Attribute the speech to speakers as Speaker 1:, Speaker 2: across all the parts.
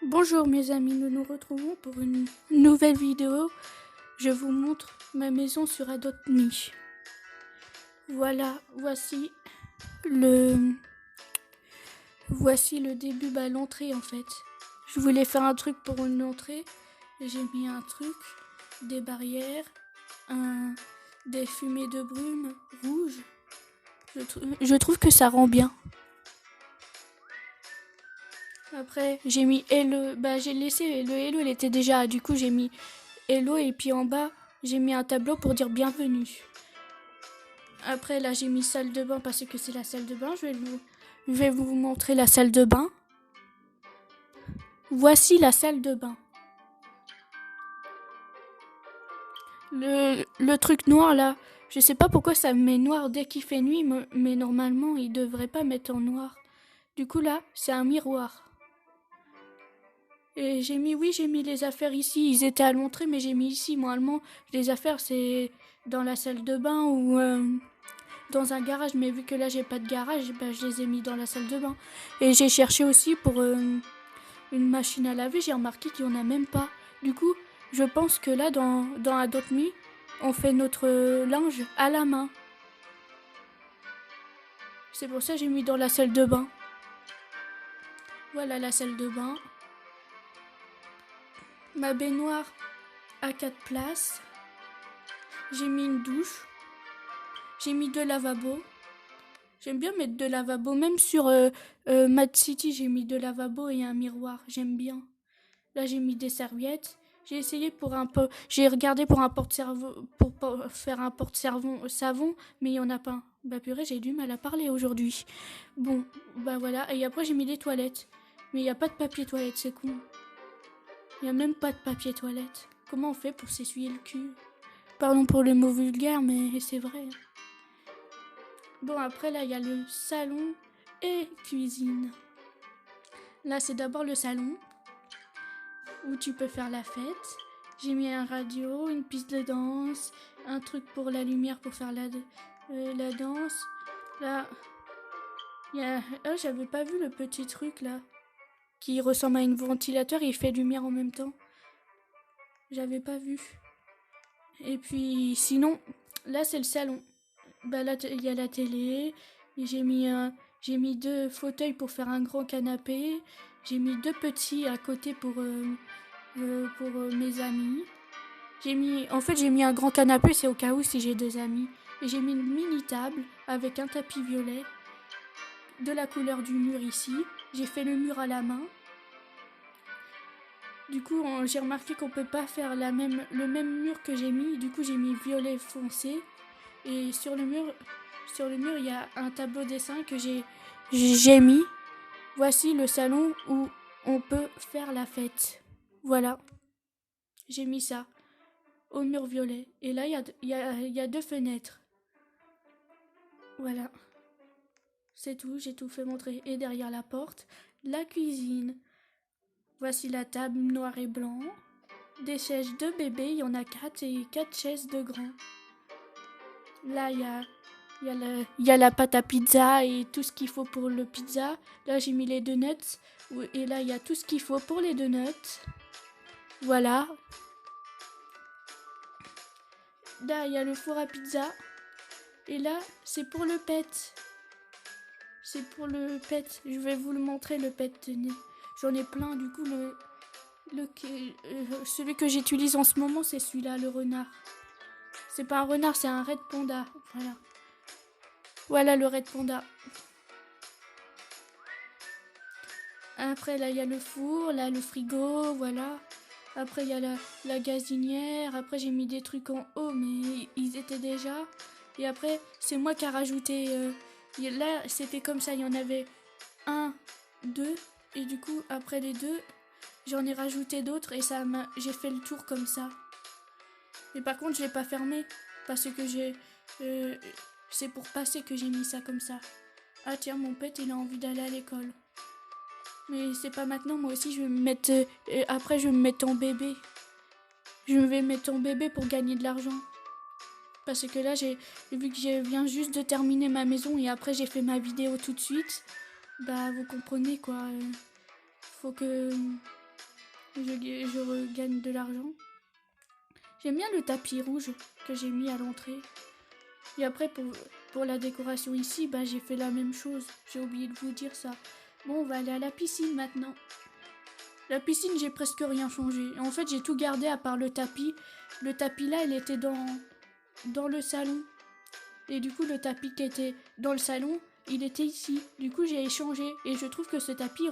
Speaker 1: Bonjour mes amis, nous nous retrouvons pour une nouvelle vidéo. Je vous montre ma maison sur Adopt Me. Voilà, le voici le début, l'entrée en fait. Je voulais faire un truc pour une entrée. J'ai mis un truc, des barrières, des fumées de brume rouge. Je trouve que ça rend bien. Après, j'ai mis Hello. J'ai laissé le Hello, il était déjà. Du coup, j'ai mis Hello et puis en bas, j'ai mis un tableau pour dire bienvenue. Après, là, j'ai mis salle de bain parce que c'est la salle de bain. Je vais vous montrer la salle de bain. Voici la salle de bain. Le truc noir là, je sais pas pourquoi ça me met noir dès qu'il fait nuit, mais normalement, il devrait pas mettre en noir. Du coup, là, c'est un miroir. Et j'ai mis les affaires ici. Ils étaient à l'entrée, mais j'ai mis ici. Normalement, les affaires, c'est dans la salle de bain ou dans un garage. Mais vu que là, j'ai pas de garage, je les ai mis dans la salle de bain. Et j'ai cherché aussi pour une machine à laver. J'ai remarqué qu'il n'y en a même pas. Du coup, je pense que là, dans Adopt Me, on fait notre linge à la main. C'est pour ça que j'ai mis dans la salle de bain. Voilà la salle de bain. Ma baignoire à 4 places. J'ai mis une douche. J'ai mis 2 lavabos. J'aime bien mettre 2 lavabos. Même sur Mad City, j'ai mis 2 lavabos et un miroir. J'aime bien. Là, j'ai mis des serviettes. J'ai essayé pour un peu. J'ai regardé pour un porte-savon, pour faire un porte-savon, mais il n'y en a pas. Purée, j'ai du mal à parler aujourd'hui. Bon, voilà. Et après, j'ai mis des toilettes. Mais il n'y a pas de papier toilette, c'est con. Il n'y a même pas de papier toilette. Comment on fait pour s'essuyer le cul? Pardon pour le mot vulgaire, mais c'est vrai. Bon, après, là, il y a le salon et cuisine. Là, c'est d'abord le salon où tu peux faire la fête. J'ai mis un radio, une piste de danse, un truc pour la lumière pour faire la danse. Là, il y a... Oh, j'avais pas vu le petit truc, là, qui ressemble à un ventilateur et il fait lumière en même temps. J'avais pas vu. Et puis, sinon, là, c'est le salon. Là, il y a la télé. J'ai mis 2 fauteuils pour faire un grand canapé. J'ai mis 2 petits à côté pour mes amis. J'ai mis un grand canapé, c'est au cas où si j'ai 2 amis. Et j'ai mis une mini table avec un tapis violet de la couleur du mur ici. J'ai fait le mur à la main. Du coup, j'ai remarqué qu'on peut pas faire le même mur que j'ai mis. Du coup, j'ai mis violet foncé. Et sur le mur, il y a un tableau dessin que j'ai mis. Voici le salon où on peut faire la fête. Voilà. J'ai mis ça au mur violet. Et là, il y a 2 fenêtres. Voilà. C'est tout, j'ai tout fait montrer. Et derrière la porte, la cuisine. Voici la table noir et blanc. Des chaises de bébé, il y en a 4 et 4 chaises de grands. Là, il y a la pâte à pizza et tout ce qu'il faut pour le pizza. Là, j'ai mis les donuts. Et là, il y a tout ce qu'il faut pour les donuts. Voilà. Là, il y a le four à pizza. Et là, c'est pour le pet. C'est pour le pet. Je vais vous le montrer, le pet. Tenez. J'en ai plein. Du coup, celui que j'utilise en ce moment, c'est celui-là, le renard. C'est pas un renard, c'est un red panda. Voilà. Voilà le red panda. Après, là, il y a le four, là, le frigo, voilà. Après, il y a la gazinière. Après, j'ai mis des trucs en haut, mais ils étaient déjà. Et après, c'est moi qui ai rajouté... là, c'était comme ça, il y en avait 1, 2. Et du coup, après les 2, j'en ai rajouté d'autres et j'ai fait le tour comme ça. Mais par contre, je l'ai pas fermé parce que c'est pour passer que j'ai mis ça comme ça. Ah tiens, mon pet, il a envie d'aller à l'école. Mais c'est pas maintenant, moi aussi je vais me mettre... après je vais me mettre en bébé. Je vais me mettre en bébé pour gagner de l'argent. Parce que là, vu que je viens juste de terminer ma maison et après j'ai fait ma vidéo tout de suite, vous comprenez quoi. Faut que je regagne de l'argent. J'aime bien le tapis rouge que j'ai mis à l'entrée. Et après, pour la décoration ici, bah, j'ai fait la même chose. J'ai oublié de vous dire ça. Bon, on va aller à la piscine maintenant. La piscine, j'ai presque rien changé. En fait, j'ai tout gardé à part le tapis. Le tapis là, il était dans le salon. Et du coup, le tapis qui était dans le salon, il était ici. Du coup, j'ai échangé. Et je trouve que ce tapis,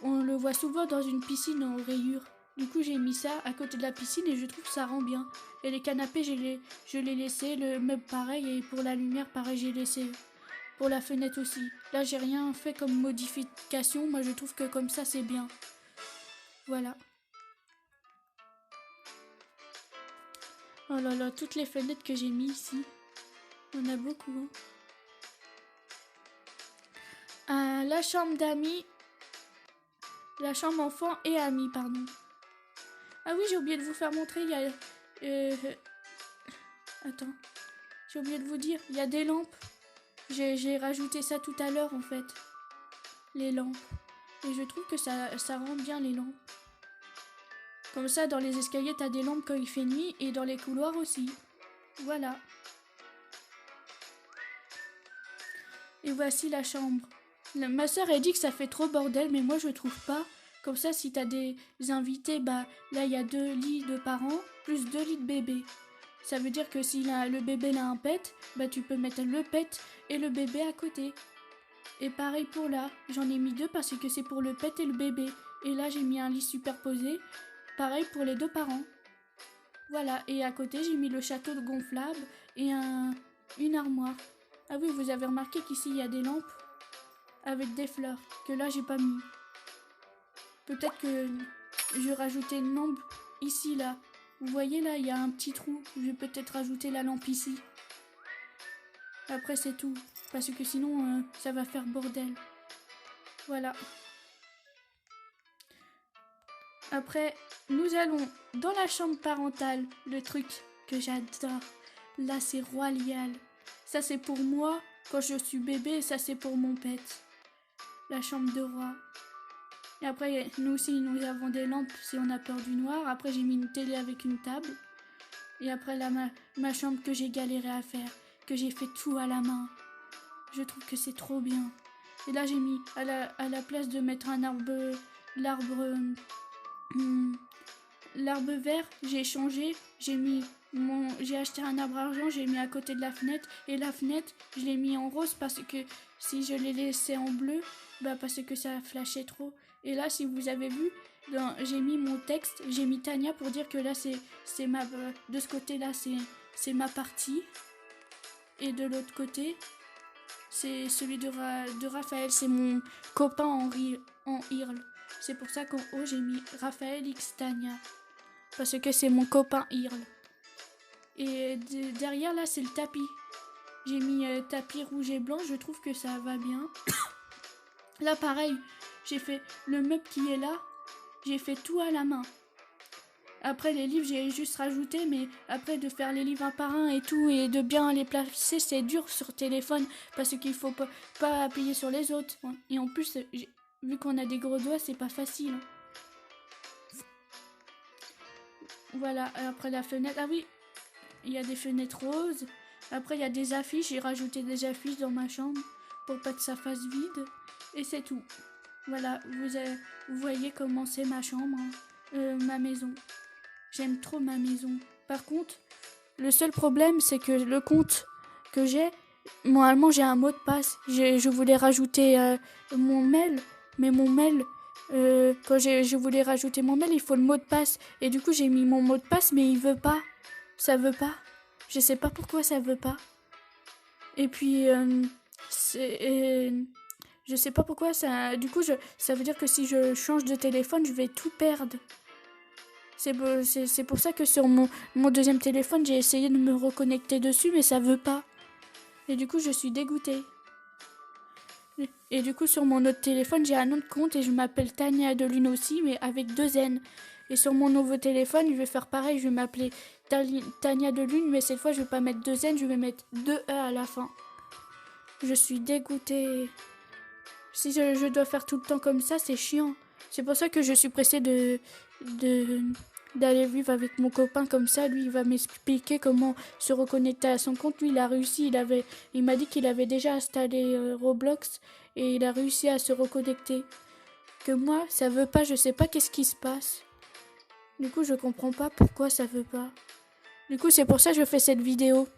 Speaker 1: on le voit souvent dans une piscine en rayures. Du coup, j'ai mis ça à côté de la piscine et je trouve que ça rend bien. Et les canapés, je l'ai laissé. Le meuble, pareil. Et pour la lumière, pareil, j'ai laissé. Pour la fenêtre aussi. Là, j'ai rien fait comme modification. Moi, je trouve que comme ça, c'est bien. Voilà. Oh là là, toutes les fenêtres que j'ai mis ici. On a beaucoup. Hein. La chambre d'amis. La chambre enfant et amis, pardon. Ah oui, j'ai oublié de vous faire montrer. Il y a... Attends. J'ai oublié de vous dire. Il y a des lampes. J'ai rajouté ça tout à l'heure, en fait. Les lampes. Et je trouve que ça rend bien les lampes. Comme ça, dans les escaliers, t'as des lampes quand il fait nuit. Et dans les couloirs aussi. Voilà. Et voici la chambre. Ma soeur a dit que ça fait trop bordel, mais moi je trouve pas. Comme ça, si t'as des invités, bah là il y a 2 lits de parents, plus 2 lits de bébé. Ça veut dire que si le bébé a un pet, bah tu peux mettre le pet et le bébé à côté. Et pareil pour là, j'en ai mis 2 parce que c'est pour le pet et le bébé. Et là j'ai mis un lit superposé, pareil pour les 2 parents. Voilà, et à côté j'ai mis le château de gonflable et une armoire. Ah oui, vous avez remarqué qu'ici il y a des lampes avec des fleurs, que là j'ai pas mis. Peut-être que je vais rajouter une lampe ici, là. Vous voyez là, il y a un petit trou. Je vais peut-être rajouter la lampe ici. Après c'est tout, parce que sinon ça va faire bordel. Voilà. Après, nous allons dans la chambre parentale, le truc que j'adore. Là c'est royal. Ça c'est pour moi quand je suis bébé et ça c'est pour mon pet. La chambre de roi. Et après, nous aussi, nous avons des lampes si on a peur du noir. Après, j'ai mis une télé avec une table. Et après, là, ma chambre que j'ai galéré à faire, que j'ai fait tout à la main. Je trouve que c'est trop bien. Et là, j'ai mis, à la place de mettre l'arbre vert, j'ai changé. J'ai acheté un arbre argent, j'ai mis à côté de la fenêtre. Et la fenêtre, je l'ai mis en rose parce que si je l'ai laissé en bleu, bah parce que ça flashait trop. Et là, si vous avez vu, j'ai mis mon texte, j'ai mis Tania pour dire que là, c'est ma, de ce côté-là, c'est ma partie. Et de l'autre côté, c'est celui de Raphaël, c'est mon copain en Irl. C'est pour ça qu'en haut, j'ai mis Raphaël X Tania. Parce que c'est mon copain Irl. Et derrière, là, c'est le tapis. J'ai mis tapis rouge et blanc, je trouve que ça va bien. Là, pareil, j'ai fait le meuble qui est là, j'ai fait tout à la main. Après, les livres, j'ai juste rajouté, mais après, de faire les livres un par un et tout, et de bien les placer, c'est dur sur téléphone, parce qu'il faut pas appuyer sur les autres. Et en plus, vu qu'on a des gros doigts, c'est pas facile. Voilà, après la fenêtre, ah oui, il y a des fenêtres roses. Après, il y a des affiches, j'ai rajouté des affiches dans ma chambre, pour pas que ça fasse vide. Et c'est tout. Voilà, vous voyez comment c'est ma chambre, hein. Ma maison. J'aime trop ma maison. Par contre, le seul problème, c'est que le compte que j'ai, normalement, j'ai un mot de passe. Je voulais rajouter mon mail, mais mon mail, quand je voulais rajouter mon mail, il faut le mot de passe. Et du coup, j'ai mis mon mot de passe, mais il veut pas. Ça veut pas. Je sais pas pourquoi ça veut pas. Et puis, je sais pas pourquoi ça. Du coup, ça veut dire que si je change de téléphone, je vais tout perdre. C'est pour ça que sur mon deuxième téléphone, j'ai essayé de me reconnecter dessus, mais ça veut pas. Et du coup, je suis dégoûtée. Et du coup, sur mon autre téléphone, j'ai un autre compte et je m'appelle Tania de Lune aussi, mais avec 2 N. Et sur mon nouveau téléphone, je vais faire pareil, je vais m'appeler Tania de Lune, mais cette fois, je vais pas mettre 2 N, je vais mettre 2 E à la fin. Je suis dégoûtée. Si je dois faire tout le temps comme ça, c'est chiant. C'est pour ça que je suis pressée de d'aller vivre avec mon copain comme ça. Lui, il va m'expliquer comment se reconnecter à son compte. Lui, il a réussi. Il m'a dit qu'il avait déjà installé Roblox et il a réussi à se reconnecter. Que moi, ça veut pas. Je sais pas qu'est-ce qui se passe. Du coup, je comprends pas pourquoi ça veut pas. Du coup, c'est pour ça que je fais cette vidéo.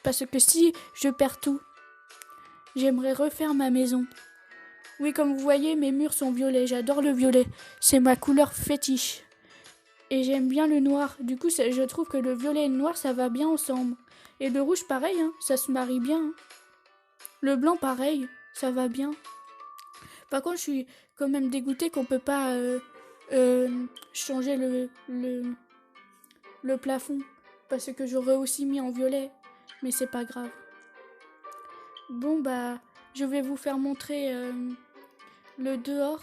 Speaker 1: Parce que si je perds tout, j'aimerais refaire ma maison. Oui, comme vous voyez, mes murs sont violets. J'adore le violet. C'est ma couleur fétiche. Et j'aime bien le noir. Du coup, je trouve que le violet et le noir, ça va bien ensemble. Et le rouge, pareil, hein, ça se marie bien. Hein. Le blanc, pareil, ça va bien. Par contre, je suis quand même dégoûtée qu'on peut pas changer le plafond. Parce que j'aurais aussi mis en violet. Mais c'est pas grave. Bon, bah, je vais vous faire montrer le dehors.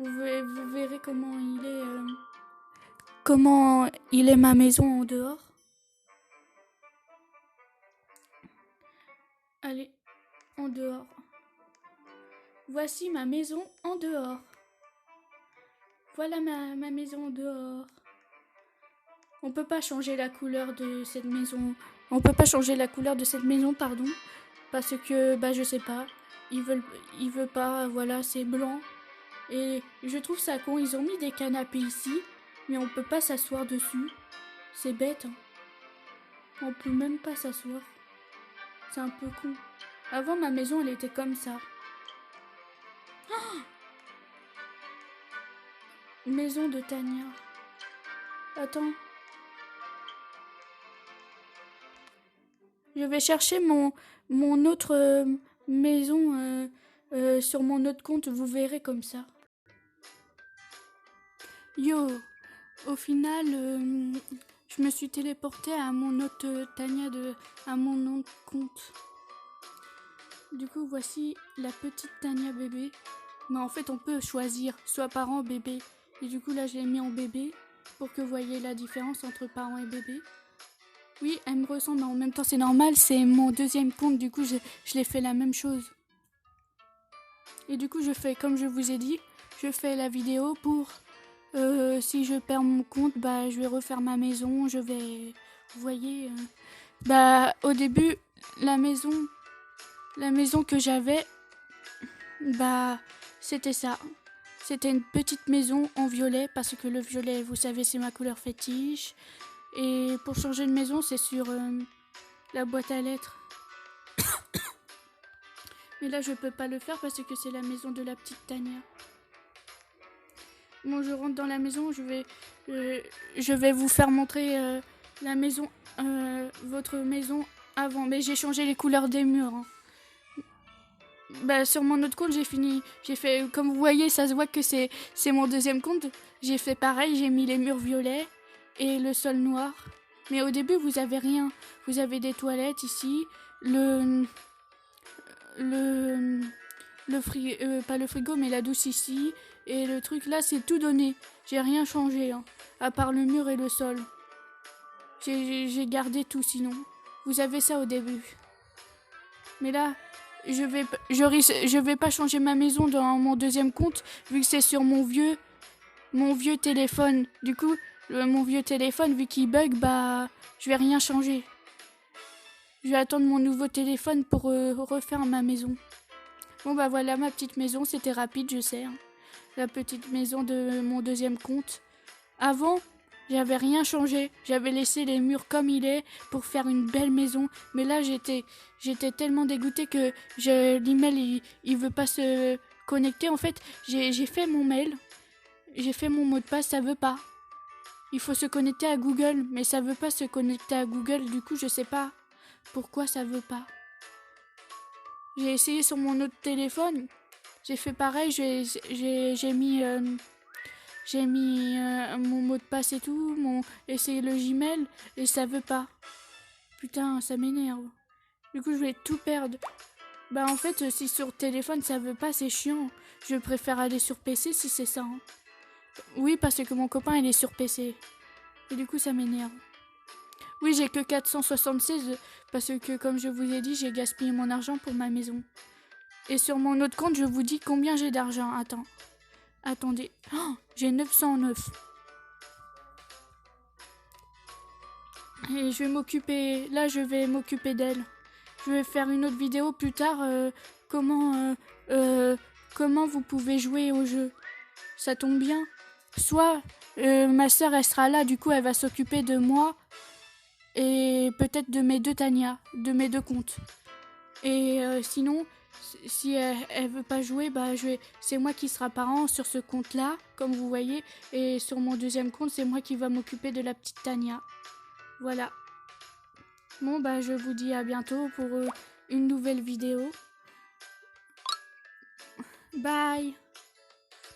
Speaker 1: Vous verrez comment il est ma maison en dehors. Allez, en dehors. Voici ma maison en dehors. Voilà ma maison en dehors. On peut pas changer la couleur de cette maison. On peut pas changer la couleur de cette maison, pardon. Parce que, bah, je sais pas. Ils veulent pas, voilà, c'est blanc. Et je trouve ça con. Ils ont mis des canapés ici, mais on peut pas s'asseoir dessus. C'est bête. Hein. On peut même pas s'asseoir. C'est un peu con. Avant, ma maison, elle était comme ça. Oh, maison de Tania. Attends. Je vais chercher mon autre maison sur mon autre compte. Vous verrez comme ça. Yo, au final, je me suis téléportée à mon autre Tania à mon autre compte. Du coup, voici la petite Tania bébé. Mais en fait, on peut choisir soit parent, bébé. Et du coup, là, je l'ai mis en bébé pour que vous voyez la différence entre parent et bébé. Oui, elle me ressemble, mais en même temps, c'est normal. C'est mon deuxième compte, du coup, je l'ai fait la même chose. Et du coup, je fais, comme je vous ai dit, je fais la vidéo pour... si je perds mon compte, bah, je vais refaire ma maison. Je vais... Vous voyez... bah, au début, la maison que j'avais... Bah, c'était ça. C'était une petite maison en violet, parce que le violet, vous savez, c'est ma couleur fétiche. Et pour changer de maison, c'est sur la boîte à lettres. Mais là, je peux pas le faire parce que c'est la maison de la petite Tania. Bon, je rentre dans la maison, je vais vous faire montrer la maison, votre maison avant. Mais j'ai changé les couleurs des murs. Hein. Bah, sur mon autre compte, j'ai fait, comme vous voyez, ça se voit que c'est mon deuxième compte. J'ai fait pareil, j'ai mis les murs violets et le sol noir. Mais au début, vous avez rien. Vous avez des toilettes ici, pas le frigo, mais la douche ici. Et le truc là, c'est tout donné. J'ai rien changé, hein, à part le mur et le sol. J'ai gardé tout sinon. Vous avez ça au début. Mais là, je vais pas changer ma maison dans mon deuxième compte, vu que c'est sur mon vieux téléphone. Du coup, mon vieux téléphone, vu qu'il bug, bah, je vais rien changer. Je vais attendre mon nouveau téléphone pour refaire ma maison. Bon bah voilà ma petite maison, c'était rapide, je sais. Hein. La petite maison de mon deuxième compte. Avant, j'avais rien changé. J'avais laissé les murs comme il est pour faire une belle maison. Mais là, j'étais tellement dégoûtée que l'email, il veut pas se connecter. En fait, j'ai fait mon mail. J'ai fait mon mot de passe, ça veut pas. Il faut se connecter à Google, mais ça veut pas se connecter à Google. Du coup, je sais pas pourquoi ça veut pas. J'ai essayé sur mon autre téléphone. J'ai fait pareil. J'ai mis mon mot de passe et tout, essayé le Gmail et ça veut pas. Putain, ça m'énerve. Du coup, je vais tout perdre. Bah en fait, si sur téléphone ça veut pas, c'est chiant. Je préfère aller sur PC si c'est ça. Hein. Oui, parce que mon copain il est sur PC. Et du coup, ça m'énerve. Oui, j'ai que 476 parce que comme je vous ai dit, j'ai gaspillé mon argent pour ma maison. Et sur mon autre compte, je vous dis combien j'ai d'argent. Attends. Attendez. Oh, j'ai 909. Et je vais m'occuper... Là, je vais m'occuper d'elle. Je vais faire une autre vidéo plus tard. Comment, comment vous pouvez jouer au jeu. Ça tombe bien. Soit ma sœur, elle sera là. Du coup, elle va s'occuper de moi. Et peut-être de mes deux Tania. De mes deux comptes. Et sinon, si elle veut pas jouer, bah c'est moi qui sera parent sur ce compte-là, comme vous voyez. Et sur mon deuxième compte, c'est moi qui va m'occuper de la petite Tania. Voilà. Bon, bah je vous dis à bientôt pour une nouvelle vidéo. Bye.